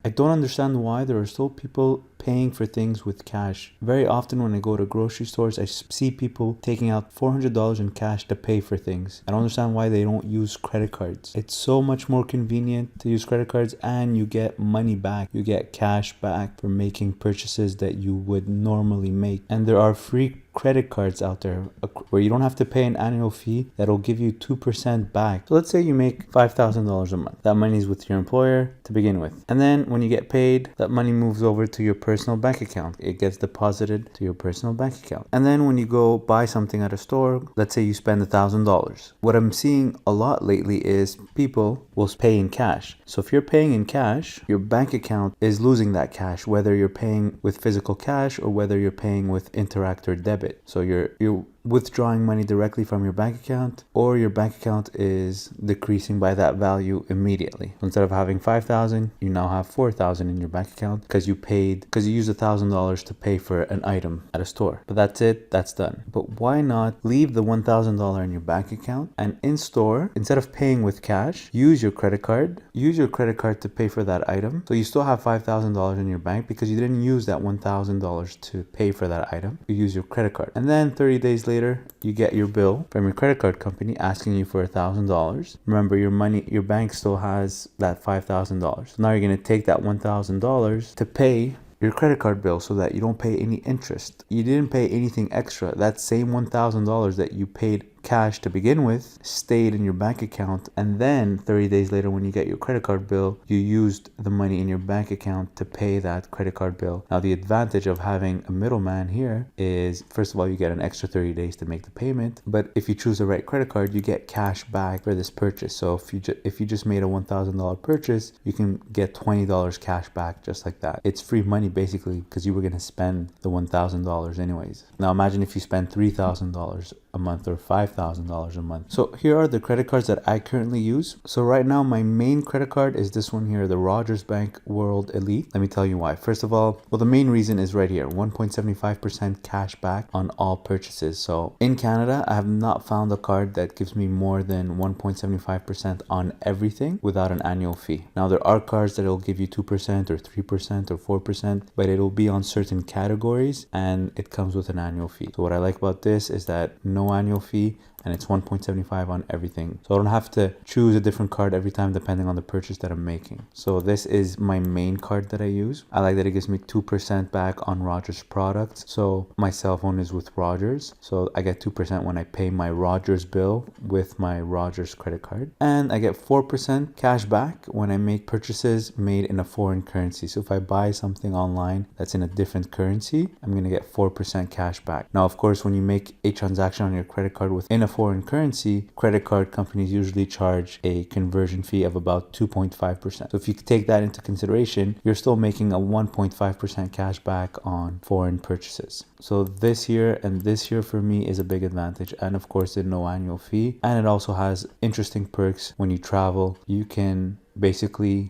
I don't understand why there are still people paying for things with cash. Very often when I go to grocery stores, I see people taking out $400 in cash to pay for things. I don't understand why they don't use credit cards. It's so much more convenient to use credit cards, and you get money back. You get cash back for making purchases that you would normally make. And there are free credit cards out there where you don't have to pay an annual fee that'll give you 2% back. So let's say you make $5,000 a month. That money is with your employer to begin with. And then when you get paid, that money moves over to your personal bank account. It gets deposited to your personal bank account. And then when you go buy something at a store, let's say you spend $1,000. What I'm seeing a lot lately is people will pay in cash. So if you're paying in cash, your bank account is losing that cash, whether you're paying with physical cash or whether you're paying with Interact or debit. So you're withdrawing money directly from your bank account, or your bank account is decreasing by that value immediately. Instead of having 5,000, you now have 4,000 in your bank account because you used $1,000 to pay for an item at a store. But that's it, that's done. But why not leave the $1,000 in your bank account, and in store, instead of paying with cash, use your credit card to pay for that item. So you still have $5,000 in your bank because you didn't use that $1,000 to pay for that item. You use your credit card. And then 30 days later, you get your bill from your credit card company asking you for $1,000. Remember, your bank still has that $5,000. So now you're going to take that $1,000 to pay your credit card bill so that you don't pay any interest. You didn't pay anything extra. That same $1,000 that you paid cash to begin with stayed in your bank account, and then 30 days later when you get your credit card bill, you used the money in your bank account to pay that credit card bill. Now the advantage of having a middleman here is, first of all, you get an extra 30 days to make the payment, but if you choose the right credit card, you get cash back for this purchase. So if you just made a $1,000 purchase, you can get $20 cash back just like that. It's free money basically because you were going to spend the $1,000 anyways. Now imagine if you spend $3,000 a month or $5,000 a month. So here are the credit cards that I currently use. So right now my main credit card is this one here, the Rogers Bank World Elite. Let me tell you why. First of all, the main reason is right here, 1.75% cash back on all purchases. So in Canada, I have not found a card that gives me more than 1.75% on everything without an annual fee. Now there are cards that will give you 2% or 3% or 4%, but it'll be on certain categories and it comes with an annual fee. So what I like about this is that no annual fee, and it's 1.75 on everything. So I don't have to choose a different card every time depending on the purchase that I'm making. So this is my main card that I use. I like that it gives me 2% back on Rogers products. So my cell phone is with Rogers. So I get 2% when I pay my Rogers bill with my Rogers credit card. And I get 4% cash back when I make purchases made in a foreign currency. So if I buy something online that's in a different currency, I'm going to get 4% cash back. Now, of course, when you make a transaction on your credit card within a foreign currency, credit card companies usually charge a conversion fee of about 2.5%. So if you take that into consideration, you're still making a 1.5% cash back on foreign purchases. So this year and this year for me is a big advantage. And of course, there's no annual fee. And it also has interesting perks when you travel. You can basically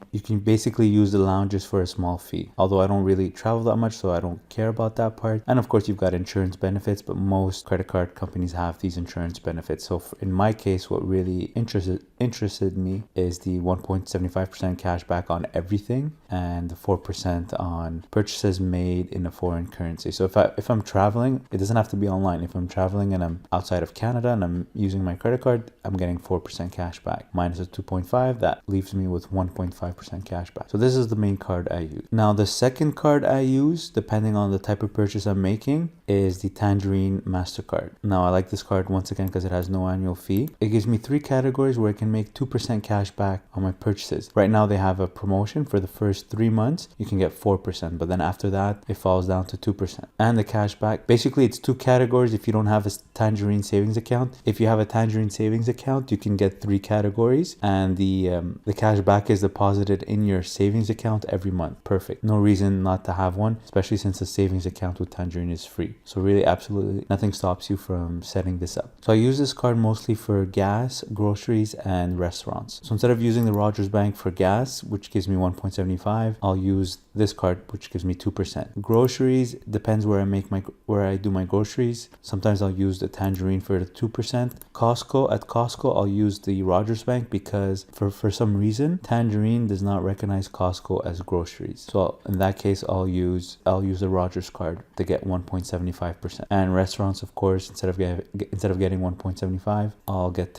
use the lounges for a small fee. Although I don't really travel that much, so I don't care about that part. And of course, you've got insurance benefits, but most credit card companies have these insurance benefits. So in my case, what really interested me is the 1.75% cash back on everything and the 4% on purchases made in a foreign currency. So if I'm traveling, it doesn't have to be online. If I'm traveling and I'm outside of Canada and I'm using my credit card, I'm getting 4% cash back minus a 2.5. That leaves me with 1.5% cash back. So this is the main card I use. Now the second card I use, depending on the type of purchase I'm making, is the Tangerine MasterCard. Now I like this card once again because it has no annual fee. It gives me 3 categories where I can make 2% cash back on my purchases. Right now they have a promotion for the first 3 months. You can get 4%, but then after that it falls down to 2%. And the cash back, basically it's 2 categories if you don't have a Tangerine savings account. If you have a Tangerine savings account, you can get 3 categories, and the cash back is deposited in your savings account every month. Perfect. No reason not to have one, especially since a savings account with Tangerine is free. So really absolutely nothing stops you from setting this up. So I use this card mostly for gas, groceries, and restaurants. So instead of using the Rogers Bank for gas, which gives me 1.75, I'll use this card, which gives me 2%. Groceries depends where I do my groceries. Sometimes I'll use the Tangerine for the 2%. At Costco, I'll use the Rogers Bank because for some reason Tangerine does not recognize Costco as groceries. So in that case, I'll use the Rogers card to get 1.75%. And restaurants, of course, instead of getting 1.75, I'll get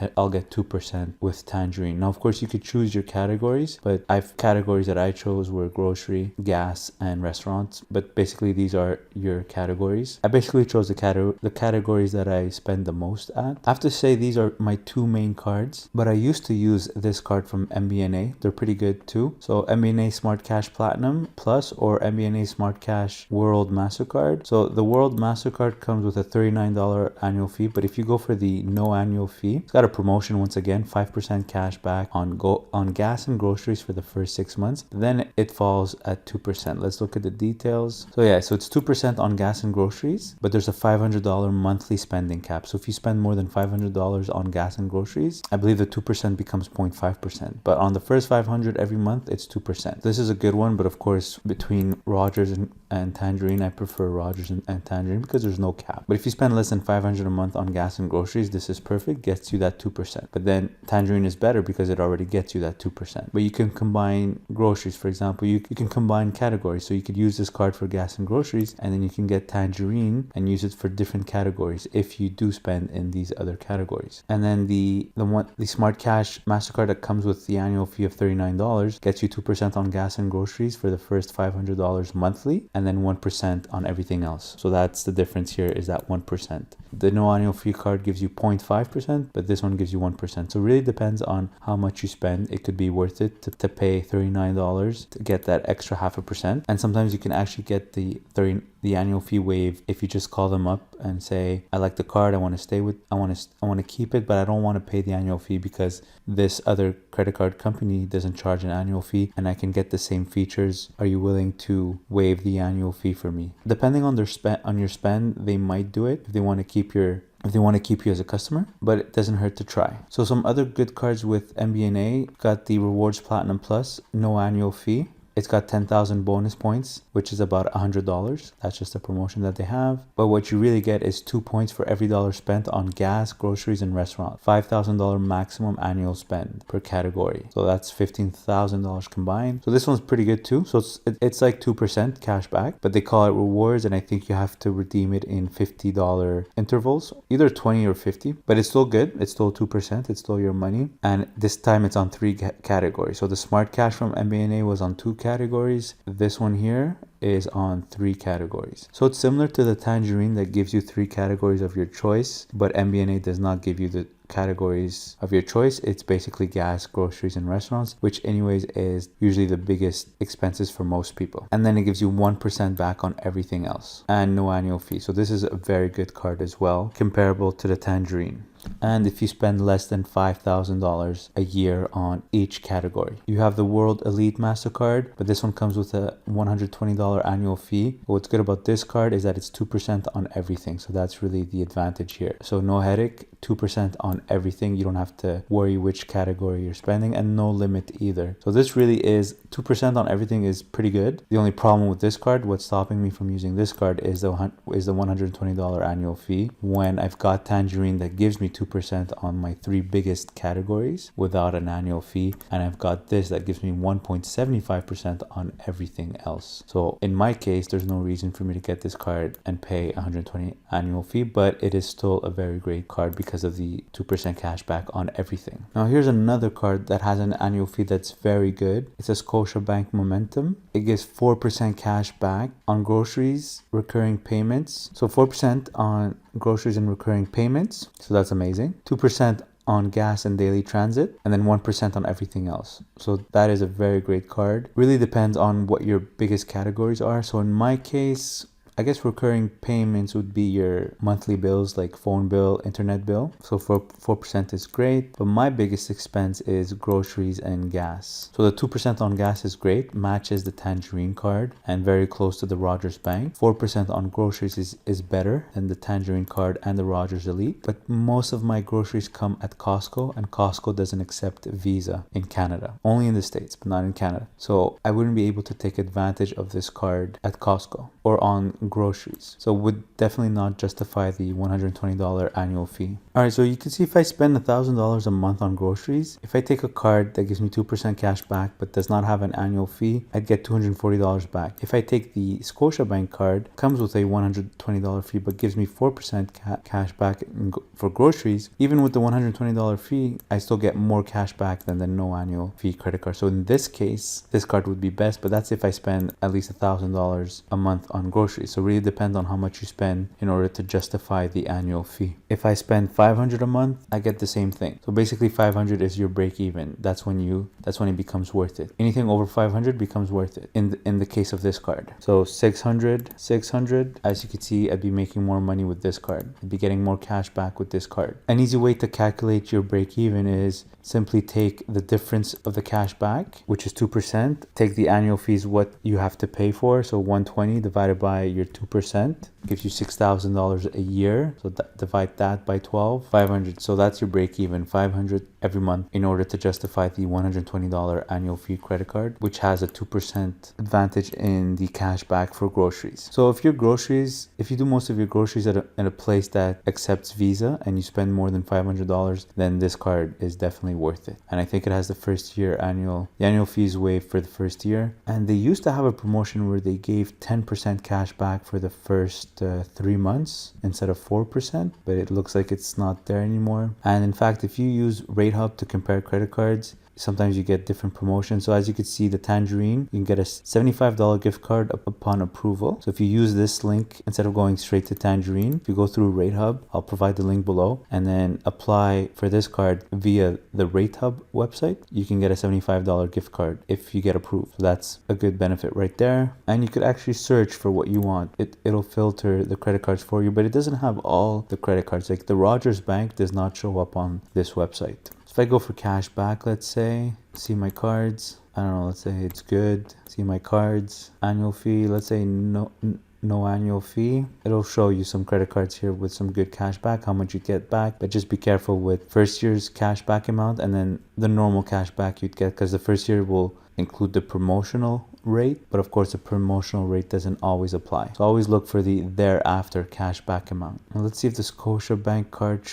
2% with Tangerine. Now, of course, you could choose your categories, but categories that I chose were grocery, gas, and restaurants. But basically, these are your categories. I basically chose the categories that I spend the most at. I have to say these are my two main cards, but I used to use this card from MBNA. They're pretty good too. So MBNA Smart Cash Platinum Plus or MBNA Smart Cash World MasterCard. So the World MasterCard comes with a $39 annual fee, but if you go for the no annual fee, it's got a promotion once again, 5% cash back on gas and groceries for the first 6 months. Then it falls at 2%. Let's look at the details. So yeah, so it's 2% on gas and groceries, but there's a $500 monthly spending cap. So if you spend more than $500 on gas and groceries, I believe the 2% becomes 0.5%. But on the first 500 every month, it's 2%. This is a good one, but of course, between Rogers and Tangerine, I prefer Rogers and Tangerine because there's no cap. But if you spend less than $500 a month on gas and groceries, this is perfect, gets you that 2%. But then Tangerine is better because it already gets you that 2%. But you can combine groceries, for example, you can combine categories. So you could use this card for gas and groceries, and then you can get Tangerine and use it for different categories if you do spend in these other categories. And then the Smart Cash MasterCard that comes with the annual fee of $39 gets you 2% on gas and groceries for the first $500 monthly, and then 1% on everything else. So that's the difference here, is that 1%. The no annual fee card gives you 0.5%, but this one gives you 1%. So it really depends on how much you spend. It could be worth it to pay $39 to get that extra 0.5%. And sometimes you can actually get the annual fee waive if you just call them up and say, I like the card, I want to keep it, but I don't want to pay the annual fee because this other credit card company doesn't charge an annual fee and I can get the same features. Are you willing to waive the annual fee for me? Depending on your spend, they might do it if they want to keep you as a customer, but it doesn't hurt to try. So some other good cards with MBNA, got the Rewards Platinum Plus, no annual fee. It's got 10,000 bonus points, which is about $100. That's just a promotion that they have. But what you really get is 2 points for every dollar spent on gas, groceries, and restaurant. $5,000 maximum annual spend per category. So that's $15,000 combined. So this one's pretty good too. So it's like 2% cash back, but they call it rewards, and I think you have to redeem it in $50 intervals, either 20 or 50. But it's still good. It's still 2%. It's still your money. And this time it's on 3 categories. So the Smart Cash from MBNA was on 2 categories. This one here is on 3 categories. So it's similar to the Tangerine that gives you 3 categories of your choice, but MBNA does not give you the categories of your choice. It's basically gas, groceries, and restaurants, which anyways is usually the biggest expenses for most people. And then it gives you 1% back on everything else and no annual fee. So this is a very good card as well, comparable to the Tangerine. And if you spend less than $5,000 a year on each category. You have the World Elite MasterCard, but this one comes with a $120 annual fee. But what's good about this card is that it's 2% on everything. So that's really the advantage here. So no headache, 2% on everything. You don't have to worry which category you're spending, and no limit either. So this really is 2% on everything is pretty good. The only problem with this card, what's stopping me from using this card is the $120 annual fee when I've got Tangerine that gives me 2% on my 3 biggest categories without an annual fee, and I've got this that gives me 1.75% on everything else. So in my case, there's no reason for me to get this card and pay $120 annual fee, but it is still a very great card because of the 2% cash back on everything. Now here's another card that has an annual fee that's very good. It's a Scotiabank Momentum. It gives 4% cash back on groceries, recurring payments. So 4% on groceries and recurring payments. So that's amazing. 2% on gas and daily transit, and then 1% on everything else. So that is a very great card. Really depends on what your biggest categories are. So in my case, I guess recurring payments would be your monthly bills like phone bill, internet bill. So for 4% is great, but my biggest expense is groceries and gas. So the 2% on gas is great, matches the Tangerine card and very close to the Rogers Bank. 4% on groceries is better than the Tangerine card and the Rogers Elite, but most of my groceries come at Costco, and Costco doesn't accept Visa in Canada, only in the States, but not in Canada. So I wouldn't be able to take advantage of this card at Costco or on groceries. So would definitely not justify the $120 annual fee. All right, so you can see if I spend $1,000 a month on groceries, if I take a card that gives me 2% cash back but does not have an annual fee, I'd get $240 back. If I take the Scotiabank card, comes with a $120 fee but gives me 4% cash back for groceries, even with the $120 fee, I still get more cash back than the no annual fee credit card. So in this case, this card would be best, but that's if I spend at least $1,000 a month on groceries. So really depends on how much you spend in order to justify the annual fee. If I spend $500 a month, I get the same thing. So basically $500 is your break even. That's when it becomes worth it. Anything over $500 becomes worth it in the case of this card. So $600, as you can see, I'd be making more money with this card. I'd be getting more cash back with this card. An easy way to calculate your break even is simply take the difference of the cash back, which is 2%, take the annual fees, what you have to pay for, so 120 divided by your 2% gives you $6,000 a year. So divide that by 12, 500. So that's your break even, 500 every month in order to justify the $120 annual fee credit card, which has a 2% advantage in the cash back for groceries. So if you do most of your groceries at a place that accepts Visa and you spend more than $500, then this card is definitely worth it. And I think it has the first year the annual fees waived for the first year. And they used to have a promotion where they gave 10% cash back for the first 3 months instead of 4%, but it looks like it's not there anymore. And in fact, if you use RateHub to compare credit cards, sometimes you get different promotions. So as you can see, the Tangerine, you can get a $75 gift card upon approval. So if you use this link, instead of going straight to Tangerine, if you go through RateHub, I'll provide the link below, and then apply for this card via the RateHub website, you can get a $75 gift card if you get approved. So that's a good benefit right there. And you could actually search for what you want. It'll filter the credit cards for you, but it doesn't have all the credit cards. Like the Rogers Bank does not show up on this website. So if I go for cash back, let's say, see my cards, I don't know, let's say it's good, see my cards, annual fee, let's say no annual fee. It'll show you some credit cards here with some good cash back, how much you get back, but just be careful with first year's cash back amount and then the normal cash back you'd get, because the first year will include the promotional rate, but of course the promotional rate doesn't always apply. So always look for the thereafter cash back amount. Now let's see if the Scotiabank card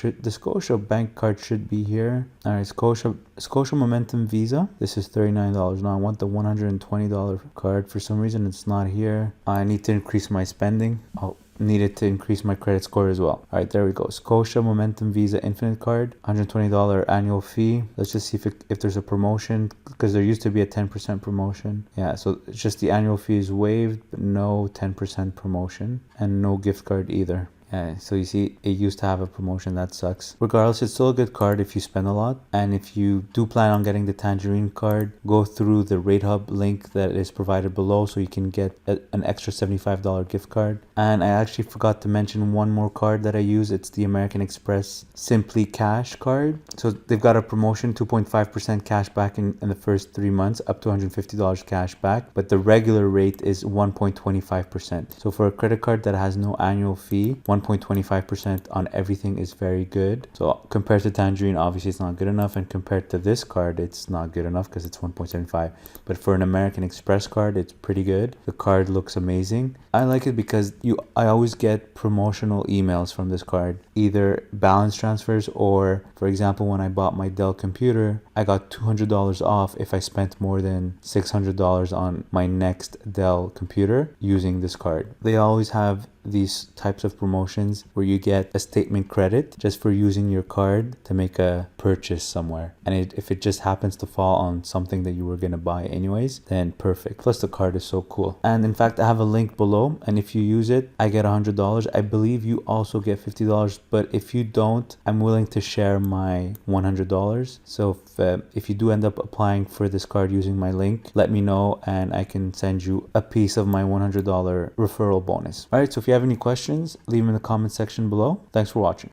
should be here. All right, Scotia Momentum Visa. This is $39. Now I want the $120 card. For some reason it's not here. I need to increase my spending. Needed to increase my credit score as well. All right, there we go. Scotia Momentum Visa Infinite Card, $120 annual fee. Let's just see if there's a promotion, because there used to be a 10% promotion. Yeah, so it's just the annual fee is waived, but no 10% promotion and no gift card either. Yeah, so you see, it used to have a promotion. That sucks. Regardless, it's still a good card if you spend a lot. And if you do plan on getting the Tangerine card, go through the RateHub link that is provided below so you can get an extra $75 gift card. And I actually forgot to mention one more card that I use. It's the American Express Simply Cash card. So they've got a promotion, 2.5% cash back in the first 3 months, up to $150 cash back. But the regular rate is 1.25%. So for a credit card that has no annual fee, 1.25% on everything is very good. So compared to Tangerine, obviously it's not good enough, and compared to this card, it's not good enough because it's 1.75. But for an American Express card, it's pretty good. The card looks amazing. I like it because I always get promotional emails from this card, either balance transfers or, for example, when I bought my Dell computer, I got $200 off if I spent more than $600 on my next Dell computer using this card. They always have these types of promotions where you get a statement credit just for using your card to make a purchase somewhere. And if it just happens to fall on something that you were going to buy anyways, then perfect. Plus the card is so cool. And in fact, I have a link below, and if you use it, I get $100. I believe you also get $50 but if you don't, I'm willing to share my $100. So if you do end up applying for this card using my link, let me know and I can send you a piece of my $100 referral bonus. All right, so if you have any questions, leave them in the comment section below. Thanks for watching.